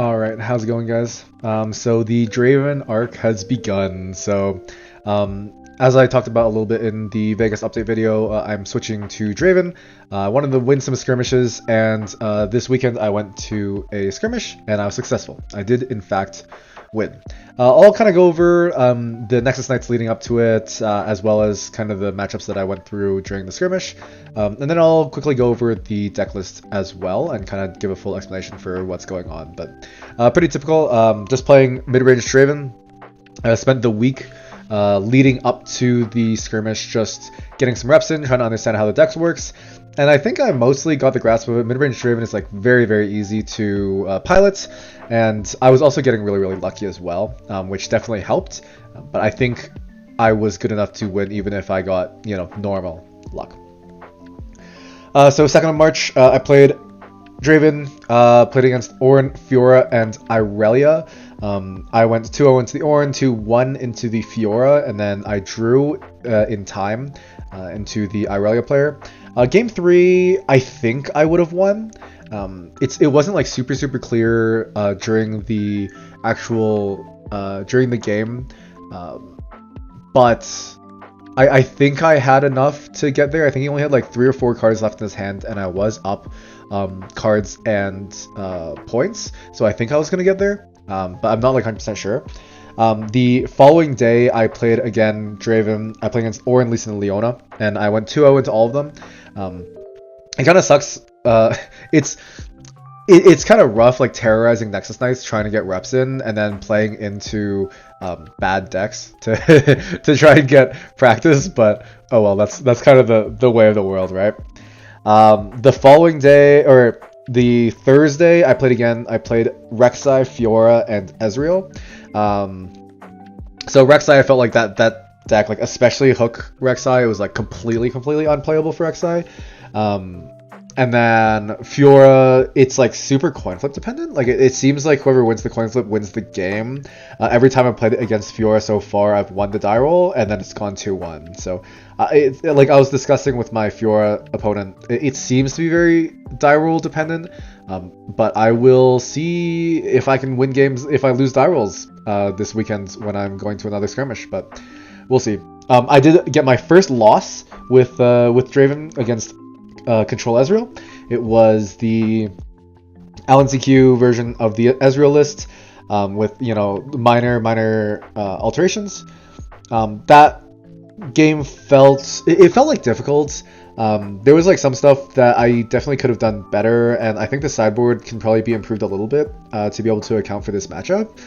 Alright, how's it going, guys? So the Draven arc has begun. As I talked about a little bit in the Vegas update video, I'm switching to Draven. I wanted to win some skirmishes, and this weekend I went to a skirmish, and I was successful. I did, in fact, win. I'll kind of go over the Nexus nights leading up to it, as well as kind of the matchups that I went through during the skirmish. And then I'll quickly go over the deck list as well and kind of give a full explanation for what's going on. But pretty typical, just playing mid-range Draven. I spent the week leading up to the skirmish just getting some reps in, trying to understand how the deck works. And I think I mostly got the grasp of it. Mid-range Draven is like very, very easy to pilot. And I was also getting really, really lucky as well, which definitely helped. But I think I was good enough to win even if I got, normal luck. So 2nd of March, I played Draven, played against Ornn, Fiora, and Irelia. I went 2-0 into the Ornn, 2-1 into the Fiora, and then I drew in time into the Irelia player. Game 3, I think I would have won. It wasn't like super clear during the actual during the game, but I think I had enough to get there. I think he only had like 3 or 4 cards left in his hand, and I was up cards and points, so I think I was gonna get there, but I'm not like 100% sure. The following day, I played again Draven. I played against Ornn, Lee Sin, and Leona, and I went 2-0 into all of them. It kind of sucks. It's kind of rough, like terrorizing Nexus Knights, trying to get reps in, and then playing into bad decks to to try and get practice. But oh well, that's kind of the way of the world, right? The following day, or the Thursday, I played again. I played Rek'Sai, Fiora, and Ezreal. So Rek'Sai, I felt like that deck, like especially Hook Rek'Sai, it was like completely unplayable for Rek'Sai. And then Fiora, it's like super coin flip dependent. Like it seems like whoever wins the coin flip wins the game. Every time I've played against Fiora so far, I've won the die roll, and then it's gone 2-1. So like I was discussing with my Fiora opponent, it seems to be very die roll dependent. But I will see if I can win games if I lose die rolls this weekend when I'm going to another skirmish. But we'll see. I did get my first loss with Draven against Control Ezreal. It was the LNCQ version of the Ezreal list with minor alterations. That game felt like difficult. There was like some stuff that I definitely could have done better, and I think the sideboard can probably be improved a little bit to be able to account for this matchup.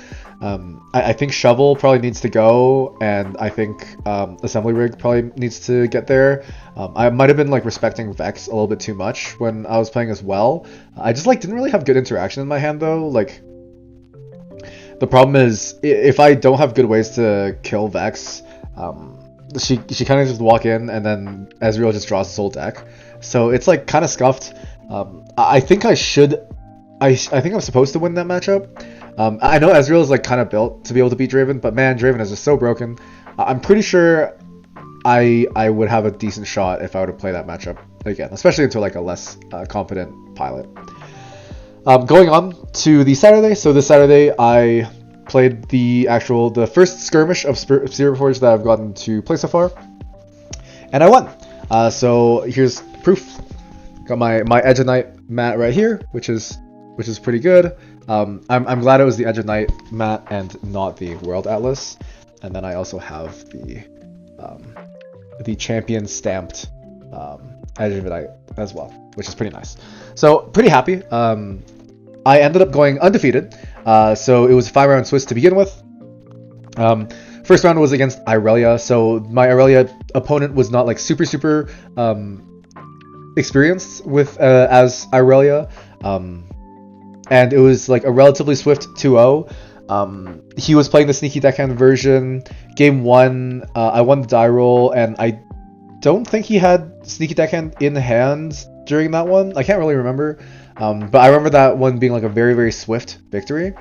I think Shovel probably needs to go, and I think Assembly Rig probably needs to get there. I might have been like respecting Vex a little bit too much when I was playing as well. I just like didn't really have good interaction in my hand though. Like the problem is if I don't have good ways to kill Vex, she kind of just walk in and then Ezreal just draws his whole deck. So it's like kind of scuffed. I think I should. I think I'm supposed to win that matchup. I know Ezreal is like kind of built to be able to beat Draven, but man, Draven is just so broken. I'm pretty sure I would have a decent shot if I were to play that matchup again, especially into like a less confident pilot. Going on to the Saturday. So this Saturday I played the first skirmish of Spiritforged that I've gotten to play so far, and I won. So here's proof. Got my Edge of Night mat right here, which is pretty good. I'm glad it was the Edge of Night mat and not the World Atlas. And then I also have the champion stamped Edge of Night as well, which is pretty nice. So pretty happy. I ended up going undefeated. So it was a 5-round Swiss to begin with. First round was against Irelia. So my Irelia opponent was not like super experienced with as Irelia. And it was like a relatively swift 2-0. He was playing the sneaky deckhand version. Game 1, I won the die roll, and I don't think he had sneaky deckhand in hand during that one. I can't really remember. But I remember that one being like a very swift victory.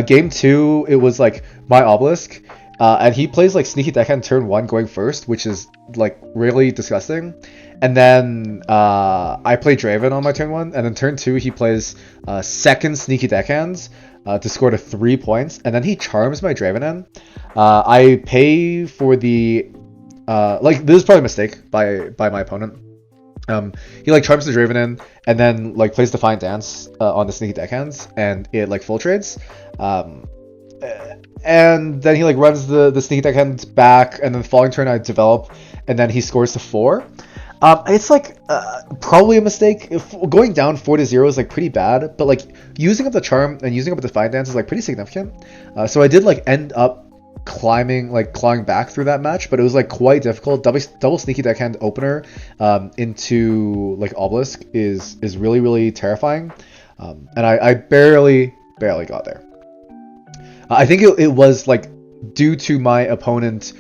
Game 2, it was like my obelisk. And he plays like sneaky deckhand turn 1 going first, which is like really disgusting. And then I play Draven on my turn 1, and then turn 2 he plays second sneaky deckhands, to score to 3 points, and then he charms my Draven in. I pay for the like, this is probably a mistake by my opponent. He like charms the Draven in, and then like plays Defiant Dance on the sneaky deckhands, and it like full trades. And then he like runs the sneaky deckhand back, and then following turn I develop, and then he scores to 4. It's like probably a mistake. If going down 4-0 is like pretty bad, but like using up the charm and using up the Defiant Dance is like pretty significant. So I did like end up clawing back through that match, but it was like quite difficult. Double sneaky deckhand opener into like Obelisk is really, really terrifying, and I barely got there. I think it was like due to my opponent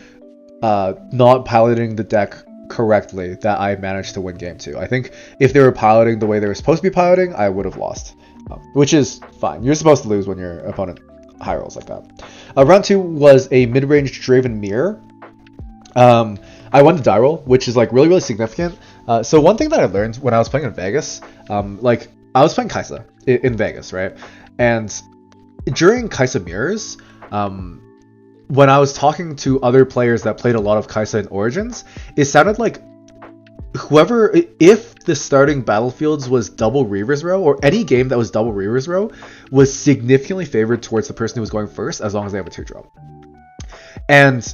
not piloting the deck correctly that I managed to win game 2. I think if they were piloting the way they were supposed to be piloting, I would have lost, which is fine. You're supposed to lose when your opponent high rolls like that. Round 2 was a mid-range Draven mirror. I won the die roll, which is like really, really significant. So one thing that I learned when I was playing in Vegas, like I was playing Kaisa in Vegas, right? And during Kaisa mirrors, when I was talking to other players that played a lot of Kaisa in Origins, it sounded like if the starting battlefields was double Reaver's Row, or any game that was double Reaver's Row, was significantly favored towards the person who was going first, as long as they have a 2-drop. And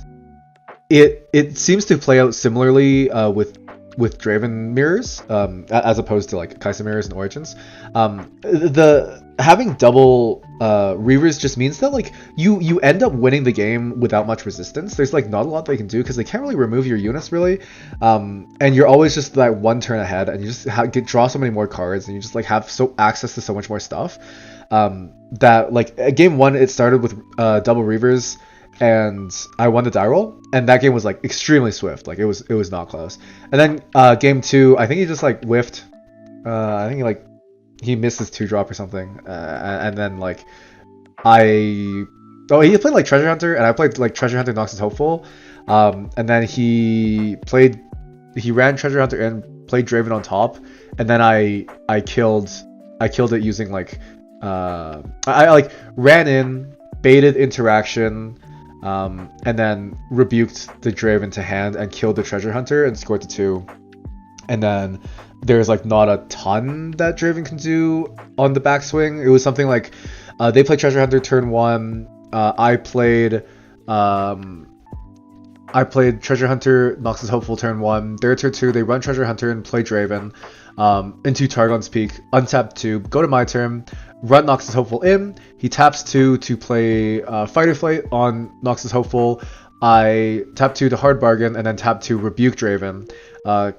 it seems to play out similarly with Draven mirrors, as opposed to like Kaisa mirrors and Origins. The having double Reavers just means that like you end up winning the game without much resistance. There's like not a lot they can do because they can't really remove your units really, and you're always just like one turn ahead, and you just draw so many more cards, and you just like have access to so much more stuff, that like at game 1 it started with double Reavers, and I won the die roll, and that game was like extremely swift. Like it was not close. And then game 2, I think he just like whiffed. I think he missed his 2-drop or something, and then like he played like Treasure Hunter, and I played like Treasure Hunter Noxus Hopeful, and then he ran Treasure Hunter in, played Draven on top, and then I killed it using like I like ran in, baited interaction, and then rebuked the Draven to hand and killed the Treasure Hunter and scored to 2. And then there's like not a ton that Draven can do on the backswing. It was something like they played Treasure Hunter turn 1. I played Treasure Hunter Noxus Hopeful turn 1. Their turn 2, they run Treasure Hunter and play Draven into Targon's Peak, untap 2, go to my turn, run Noxus Hopeful in. He taps 2 to play Fight or Flight on Noxus Hopeful. I tap 2 to Hard Bargain, and then tap 2 rebuke Draven,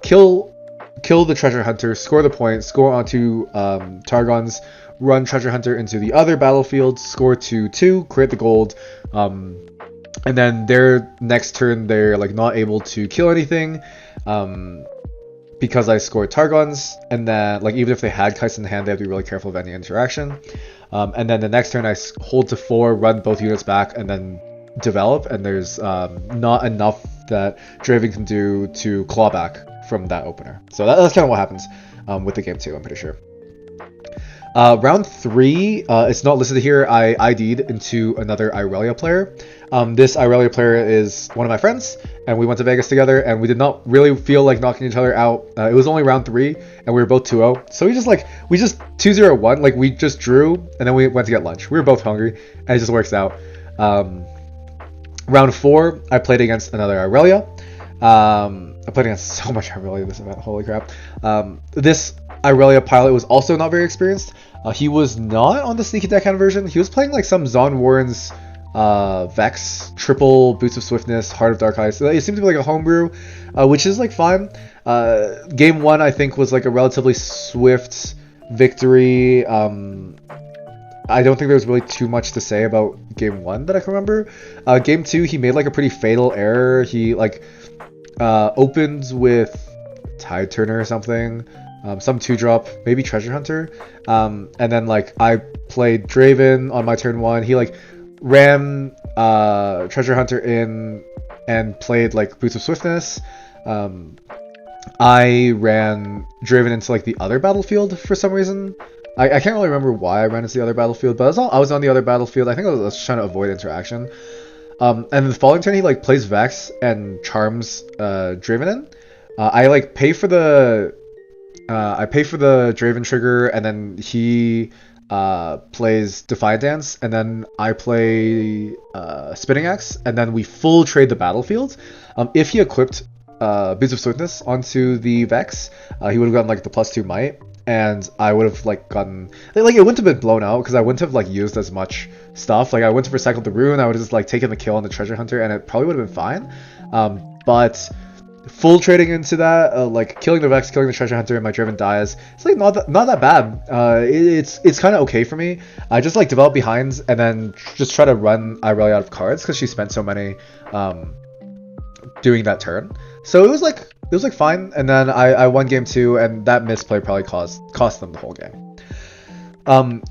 kill the Treasure Hunter, score the point, score onto Targon's, run Treasure Hunter into the other battlefield, score to 2, create the gold, and then their next turn they're like not able to kill anything, because I scored Targon's, and then like even if they had Kaisa in hand, they have to be really careful of any interaction. And then the next turn I hold to 4, run both units back, and then develop, and there's not enough that Draven can do to claw back from that opener. So that's kind of what happens with the game 2, I'm pretty sure. Round 3, it's not listed here. I ID'd into another Irelia player. This Irelia player is one of my friends, and we went to Vegas together, and we did not really feel like knocking each other out. It was only round 3, and we were both 2-0. So we just 2-0-1, like we just drew, and then we went to get lunch. We were both hungry, and it just works out. Round 4, I played against another Irelia. I played against so much Irelia this event, holy crap. This Irelia pilot was also not very experienced. He was not on the sneaky deckhand version. He was playing like some Zon Warren's Vex, triple Boots of Swiftness, Heart of Dark Eyes. So it seemed to be like a homebrew, which is like fine. Game 1 I think was like a relatively swift victory. I don't think there's really too much to say about game 1 that I can remember. Game 2 he made like a pretty fatal error. He like opens with Tide Turner or something, some 2-drop, maybe Treasure Hunter, and then like I played Draven on my turn 1. He like ran Treasure Hunter in and played like Boots of Swiftness. I ran Draven into like the other battlefield for some reason. I can't really remember why I ran into the other battlefield, but I was on the other battlefield. I think I was trying to avoid interaction. And the following turn he like plays Vex and charms Draven in. I like pay for the Draven trigger, and then he plays Defiant Dance, and then I play Spinning Axe, and then we full trade the battlefield. If he equipped Boots of Swiftness onto the Vex, he would have gotten like the +2 might, and I would have like gotten like it wouldn't have been blown out because I wouldn't have like used as much stuff. Like I wouldn't have recycled the rune. I would have just like taken the kill on the treasure hunter, and it probably would have been fine. But full trading into that, like killing the Vex, killing the treasure hunter, and my Draven dies. It's like not that bad. It's kind of okay for me. I just like develop behinds and then just try to run Irelia out of cards because she spent so many doing that turn. So it was like fine. And then I won game 2, and that misplay probably cost them the whole game.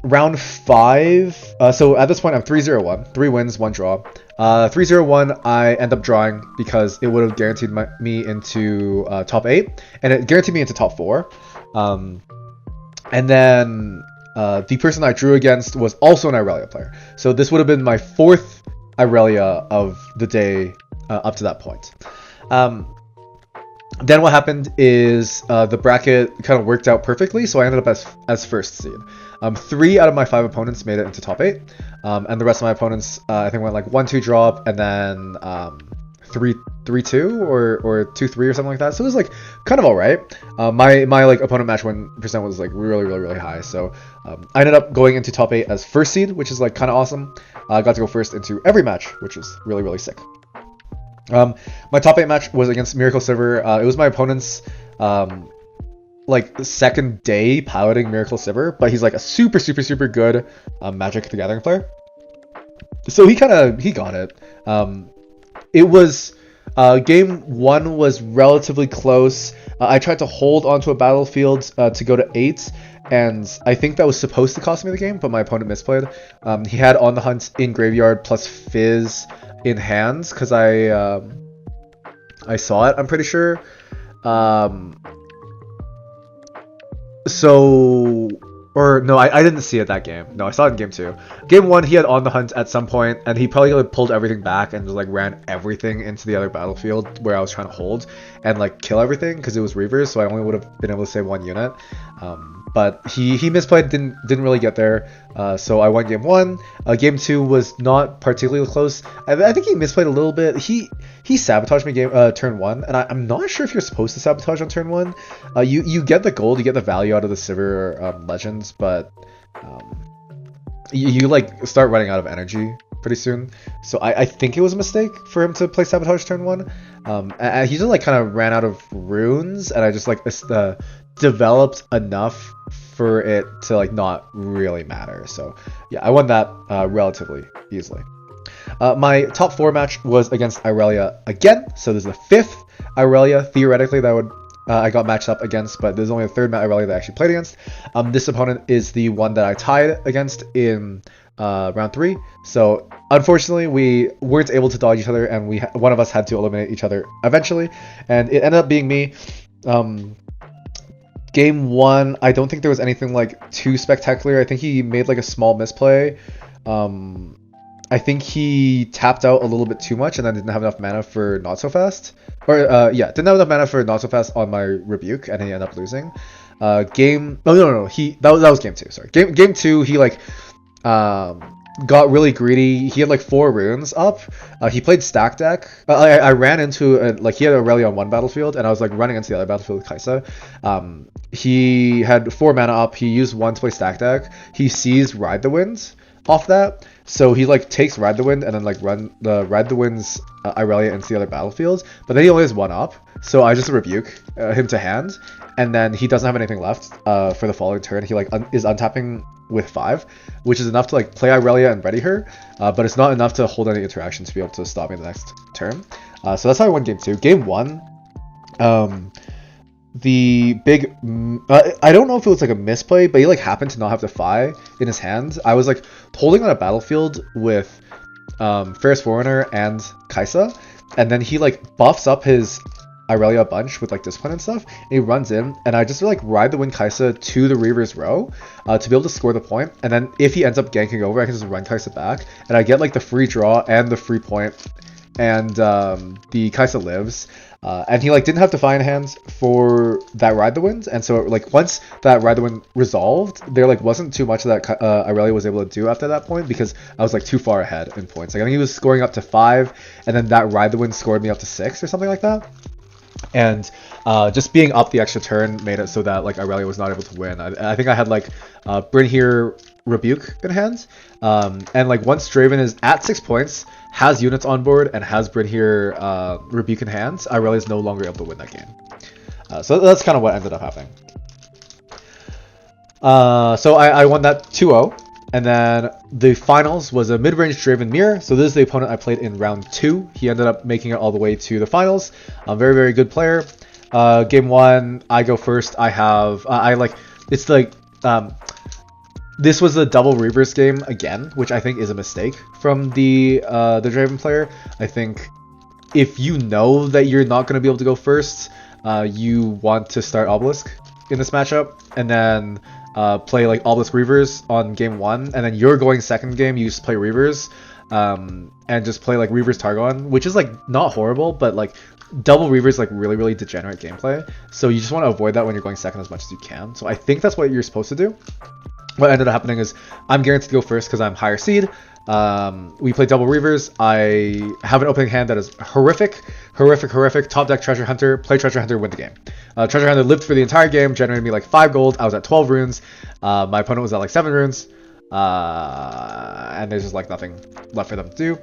Round 5. So at this point I'm 3-0-1, 3 wins, 1 draw. 3-0-1, I end up drawing because it would have guaranteed me into top 8, and it guaranteed me into top 4. And then the person I drew against was also an Irelia player. So this would have been my 4th Irelia of the day up to that point. Then what happened is the bracket kind of worked out perfectly, so I ended up as first seed. 3 out of my 5 opponents made it into top 8, and the rest of my opponents I think went like 1-2 drop, and then 3-2 or 2-3 or something like that. So it was like kind of alright. My like opponent match win percent was like really high, so I ended up going into top 8 as first seed, which is like kind of awesome. I got to go first into every match, which was really sick. My top 8 match was against Miracle Sivir. It was my opponent's like second day piloting Miracle Sivir, but he's like a super good Magic the Gathering player. So he got it. It was game 1 was relatively close. I tried to hold onto a battlefield to go to 8, and I think that was supposed to cost me the game, but my opponent misplayed. He had On the Hunt in graveyard plus Fizz in hands because I saw it, I'm pretty sure. I didn't see it that game. No, I saw it in game 2. Game 1, he had On the Hunt at some point, and he probably like pulled everything back and just like ran everything into the other battlefield where I was trying to hold and like kill everything because it was Reavers, so I only would have been able to save 1 unit. But he misplayed, didn't really get there. So I won game 1. Game 2 was not particularly close. I think he misplayed a little bit. He sabotaged me turn 1, and I'm not sure if you're supposed to sabotage on turn 1. You get the gold, you get the value out of the Sivir legends, but you like start running out of energy pretty soon. So I think it was a mistake for him to play sabotage turn 1. And he just like kind of ran out of runes, and I just like developed enough for it to like not really matter. So yeah, I won that relatively easily. My top 4 match was against Irelia again, so there's the 5th Irelia theoretically that would I got matched up against, but there's only a 3rd Irelia that I actually played against. This opponent is the one that I tied against in round 3. So unfortunately we weren't able to dodge each other, and one of us had to eliminate each other eventually, and it ended up being me. Game 1, I don't think there was anything like too spectacular. I think he made like a small misplay. I think he tapped out a little bit too much and then didn't have enough mana for Not So Fast. Didn't have enough mana for Not So Fast on my Rebuke, and he ended up losing. No, that was game 2. Sorry, game 2, he like got really greedy. He had like 4 runes up. He played stack deck. I ran into he had Aurelia on one battlefield, and I was like running into the other battlefield with Kaisa. He had 4 mana up. He used 1 to play stack deck. He sees Ride the Wind off that, so he like takes Ride the Wind and then like Ride the Wind's Irelia into the other battlefields. But then he only has 1 up, so I just rebuke him to hand, and then he doesn't have anything left for the following turn. He like is untapping with 5, which is enough to like play Irelia and ready her, but it's not enough to hold any interaction to be able to stop me the next turn. So that's how I won game 2. Game 1, the big I don't know if it was like a misplay, but he like happened to not have Defy in his hand. I was like holding on a battlefield with Ferris Forerunner and Kaisa, and then he like buffs up his Irelia a bunch with like discipline and stuff. And he runs in, and I just like ride the Wind Kaisa to the Reaver's row to be able to score the point. And then if he ends up ganking over, I can just run Kaisa back, and I get like the free draw and the free point, and the Kaisa lives. And he like didn't have Defiant Hands for that Ride the Wind, and so like once that Ride the Wind resolved, there like wasn't too much that Irelia was able to do after that point, because I was like too far ahead in points. Like I think he was scoring up to 5, and then that Ride the Wind scored me up to 6 or something like that. And just being up the extra turn made it so that like Irelia was not able to win. I think I had like Bryn here Rebuke in hand, and like once Draven is at 6 points, has units on board, and has Bryn here Rebuke in hand, Irelia is no longer able to win that game. So that's kind of what ended up happening. So I won that 2-0, and then the finals was a mid-range Draven mirror. So this is the opponent I played in round 2. He ended up making it all the way to the finals. Very, very good player. Game 1, I go first. This was a double Reavers game again, which I think is a mistake from the Draven player. I think if you know that you're not going to be able to go first, you want to start Obelisk in this matchup, and then play like Obelisk Reavers on game 1, and then you're going second game, you just play Reavers, and just play like Reavers Targon, which is like not horrible, but like double Reavers like really, really degenerate gameplay. So you just want to avoid that when you're going second as much as you can. So I think that's what you're supposed to do. What ended up happening is I'm guaranteed to go first because I'm higher seed. We play double Reavers. I have an opening hand that is horrific. Top deck Treasure Hunter. Play Treasure Hunter, win the game. Treasure Hunter lived for the entire game, generated me like 5 gold. I was at 12 runes. My opponent was at like 7 runes. And there's just like nothing left for them to do.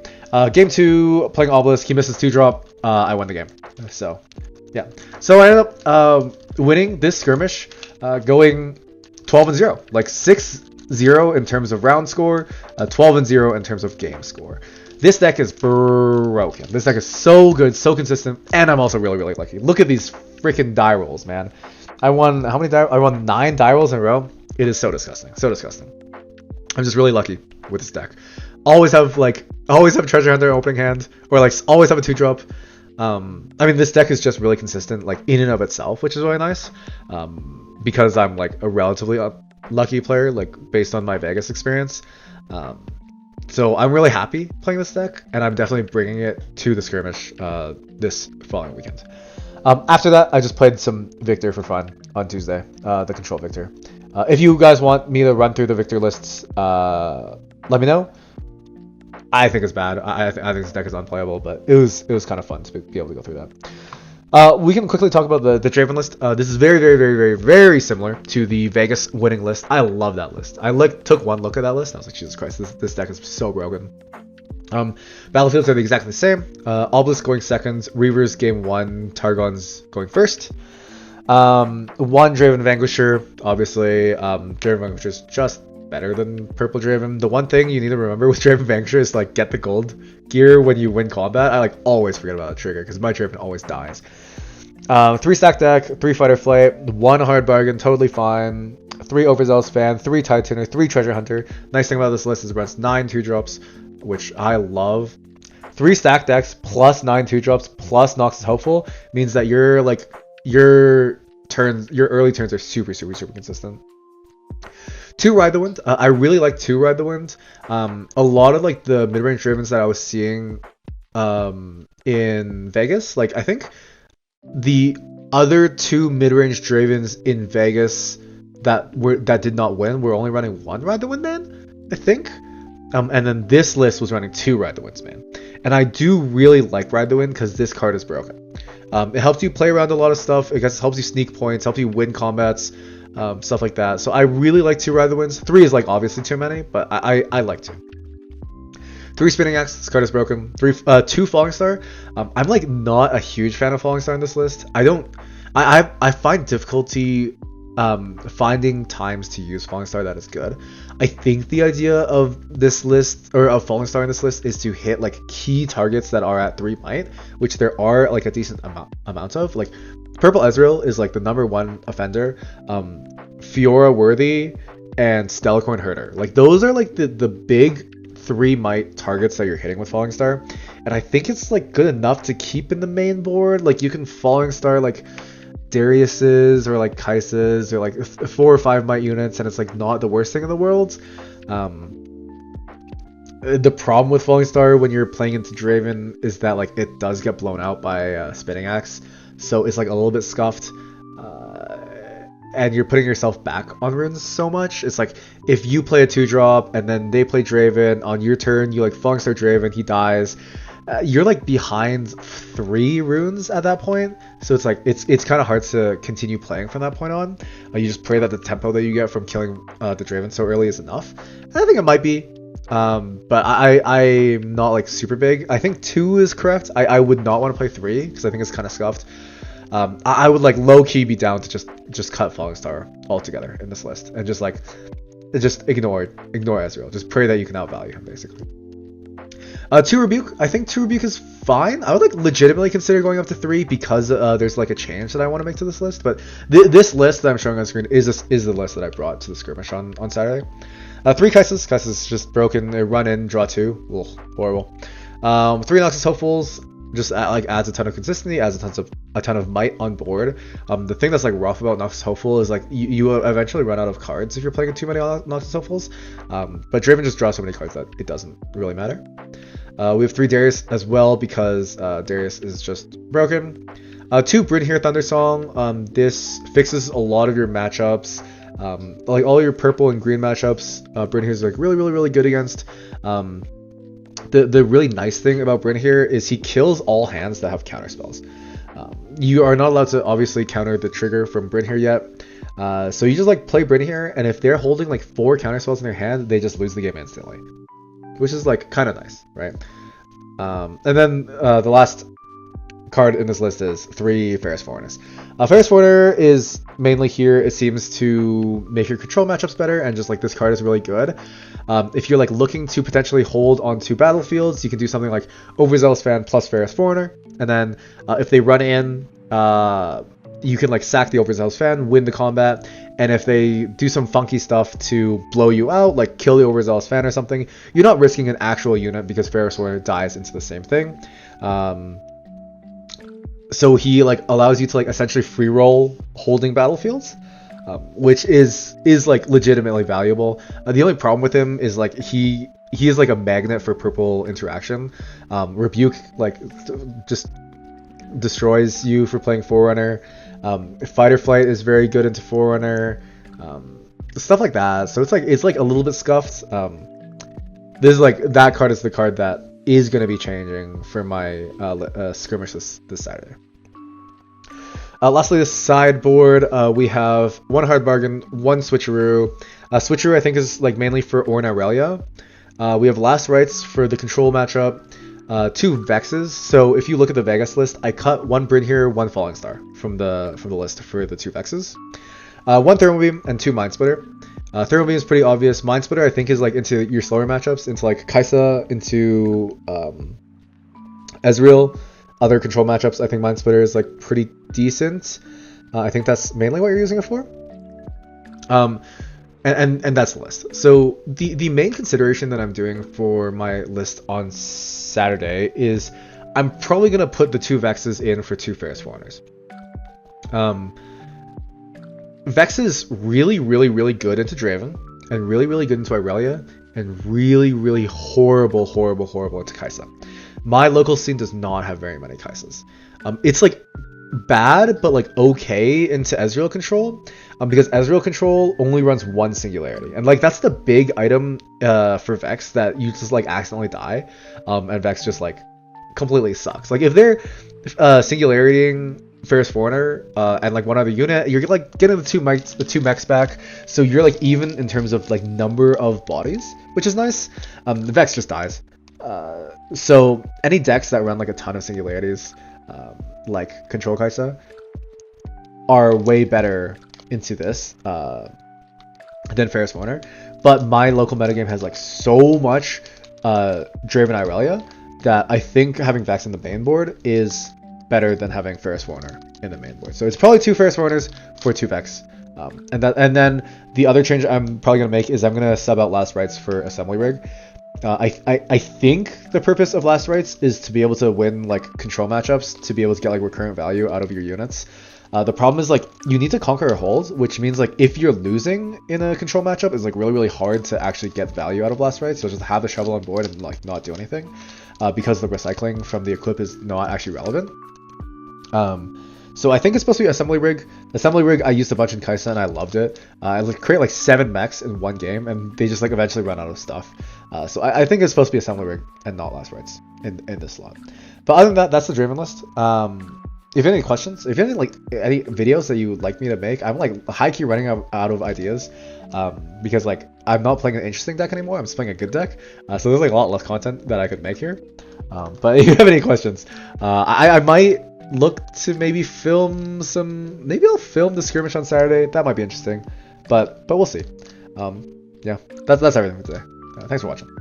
Game 2, playing Obelisk. He misses 2-drop. I won the game. So, yeah. So I ended up winning this skirmish, going 12-0, like 6-0 in terms of round score, 12-0 in terms of game score. This deck is broken. This deck is so good, so consistent, and I'm also really, really lucky. Look at these freaking die rolls, man. I won how many die? I won 9 die rolls in a row. It is so disgusting, so disgusting. I'm just really lucky with this deck. Always have Treasure Hunter opening hand, or like always have a 2-drop. I mean, this deck is just really consistent, like in and of itself, which is really nice. Because I'm like a relatively lucky player, like based on my Vegas experience. So I'm really happy playing this deck, and I'm definitely bringing it to the skirmish this following weekend. After that, I just played some Victor for fun on Tuesday, the Control Victor. If you guys want me to run through the Victor lists, let me know. I think it's bad. I think this deck is unplayable, but it was kind of fun to be able to go through that. We can quickly talk about the Draven list. This is very, very, very, very, very similar to the Vegas winning list. I love that list. I took one look at that list. I was like, Jesus Christ, this deck is so broken. Battlefields are exactly the same. Obelisk going second, Reavers game 1, Targon's going first. One Draven Vanquisher, obviously. Draven Vanquisher is just better than Purple Draven. The one thing you need to remember with Draven Vanquisher is like get the gold gear when you win combat. I like always forget about that trigger because my Draven always dies. 3 stack deck, 3 fighter flight, 1 hard bargain, totally fine. 3 overzealous fan, 3 Titanier, 3 treasure hunter. Nice thing about this list is it runs 9 2-drops, which I love. 3 stack decks plus 9 2-drops plus Noxus Hopeful means that your early turns are super, super, super consistent. 2 Ride the Wind. I really like 2 Ride the Wind. A lot of like the mid-range Dravens that I was seeing in Vegas, like I think the other 2 mid-range Dravens in Vegas that did not win were only running 1 Ride the Wind man, I think. And then this list was running 2 Ride the Winds man. And I do really like Ride the Wind because this card is broken. It helps you play around a lot of stuff. It helps you sneak points, helps you win combats. Stuff like that. So I really like 2 Ride the Winds. 3 is like obviously too many, but I like 2. 3 Spinning Axe, this card is broken. 2 Falling Star. I'm like not a huge fan of Falling Star in this list. I find difficulty finding times to use Falling Star that is good. I think the idea of this list, or of Falling Star in this list, is to hit like key targets that are at 3 might, which there are like a decent amount of. Like Purple Ezreal is like the #1 offender. Fiora Worthy and Stellarcorn Herder. Like those are like the big 3 might targets that you're hitting with Falling Star. and I think it's like good enough to keep in the main board. Like you can Falling Star like Darius's or like Kai'Sa's or like 4 or 5 might units, and it's like not the worst thing in the world. The problem with Falling Star when you're playing into Draven is that like it does get blown out by Spinning Axe, so it's like a little bit scuffed, and you're putting yourself back on runes so much. It's like if you play a 2-drop and then they play Draven on your turn, you like Falling Star Draven, he dies. You're like behind 3 runes at that point, so it's like it's kind of hard to continue playing from that point on. You just pray that the tempo that you get from killing the Draven so early is enough. And I think it might be, but I'm not like super big. I think 2 is correct. I would not want to play 3 because I think it's kind of scuffed. I would like low key be down to just cut Falling Star altogether in this list and just ignore Ezreal. Just pray that you can outvalue him basically. 2 Rebuke. I think 2 Rebuke is fine. I would like legitimately consider going up to 3 because there's like a change that I want to make to this list. But this list that I'm showing on screen is the list that I brought to the skirmish on Saturday. 3 Kai'Sas. Kai'Sas just broken. They run in, draw 2. Ugh, horrible. 3 Noxus Hopefuls. Just like adds a ton of consistency, adds a ton of might on board. The thing that's like rough about Noxus Hopeful is like you eventually run out of cards if you're playing too many Noxus Hopefuls. But Draven just draws so many cards that it doesn't really matter. We have 3 Darius as well because Darius is just broken. 2 Brynhir Thundersong. This fixes a lot of your matchups. Like all your purple and green matchups, Brynhir is like really good against. The really nice thing about Brynhir is he kills all hands that have counter spells. You are not allowed to obviously counter the trigger from Brynhir yet. So you just like play Brynhir, and if they're holding like 4 counter spells in their hand, they just lose the game instantly. Which is like kind of nice, right? And then the last card in this list is 3 Ferris Foreigners. Ferris Foreigner is mainly here, it seems, to make your control matchups better, and just like this card is really good. If you're like looking to potentially hold onto battlefields, you can do something like Overzealous Fan plus Ferris Foreigner, and then if they run in, you can like sack the Overzealous Fan, win the combat, and if they do some funky stuff to blow you out, like kill the Overzealous Fan or something, you're not risking an actual unit because Ferris Foreigner dies into the same thing. So he like allows you to like essentially free roll holding battlefields, which is like legitimately valuable. The only problem with him is like he is like a magnet for purple interaction. Rebuke like just destroys you for playing Forerunner. Fight or Flight is very good into Forerunner. Stuff like that. So it's like a little bit scuffed. This is like that card is the card that is going to be changing for my skirmish this Saturday. Lastly, the sideboard, we have 1 Hard Bargain, 1 Switcheroo. Switcheroo I think is like mainly for Ornn Irelia. We have Last Rites for the control matchup, 2 Vexes. So if you look at the Vegas list, I cut 1 Brynhir, 1 Falling Star from the list for the 2 Vexes. 1 Thermal Beam and 2 Mind Splitter. Thermal Beam is pretty obvious. Mind Splitter I think is like into your slower matchups, into like Kai'Sa, into Ezreal. Other control matchups, I think Mind Splitter is like pretty decent. I think that's mainly what you're using it for. And that's the list. So the main consideration that I'm doing for my list on Saturday is I'm probably gonna put the 2 Vexes in for 2 Ferris Foreigners. Vex is really good into Draven, and really good into Irelia, and really horrible into Kai'Sa. My local scene does not have very many Kai'Sas. It's like bad, but like okay into Ezreal control, because Ezreal control only runs 1 singularity, and like that's the big item for Vex that you just like accidentally die, and Vex just like completely sucks. Like if they're singularitying Ferris Foreigner and like one other unit, you're like getting the two mechs back, so you're like even in terms of like number of bodies, which is nice. The Vex just dies. So any decks that run like a ton of singularities, like Control Kai'Sa, are way better into this than Ferris Foreigner. But my local metagame has like so much Draven Irelia that I think having Vex in the main board is better than having Ferris Foreigner in the main board. So it's probably 2 Ferris Foreigners for 2 Vex. And then the other change I'm probably gonna make is I'm gonna sub out Last Rites for Assembly Rig. I think the purpose of Last Rites is to be able to win like control matchups, to be able to get like recurrent value out of your units. The problem is like you need to conquer a hold, which means like if you're losing in a control matchup, it's like really hard to actually get value out of Last Rites. So just have the shovel on board and like not do anything, because the recycling from the equip is not actually relevant. So I think it's supposed to be Assembly Rig. Assembly Rig I used a bunch in Kaisa and I loved it. I create like 7 mechs in one game and they just like eventually run out of stuff. So I think it's supposed to be Assembly Rig and not Last Rites in this slot. But other than that, that's the Draven list. If you have any questions, if you have any videos that you would like me to make, I'm like high-key running out of ideas, because like I'm not playing an interesting deck anymore. I'm just playing a good deck. So there's like a lot less content that I could make here. But if you have any questions, I might look to maybe film some. Maybe I'll film the skirmish on Saturday. That might be interesting, but we'll see. Yeah, that's everything for today. Thanks for watching.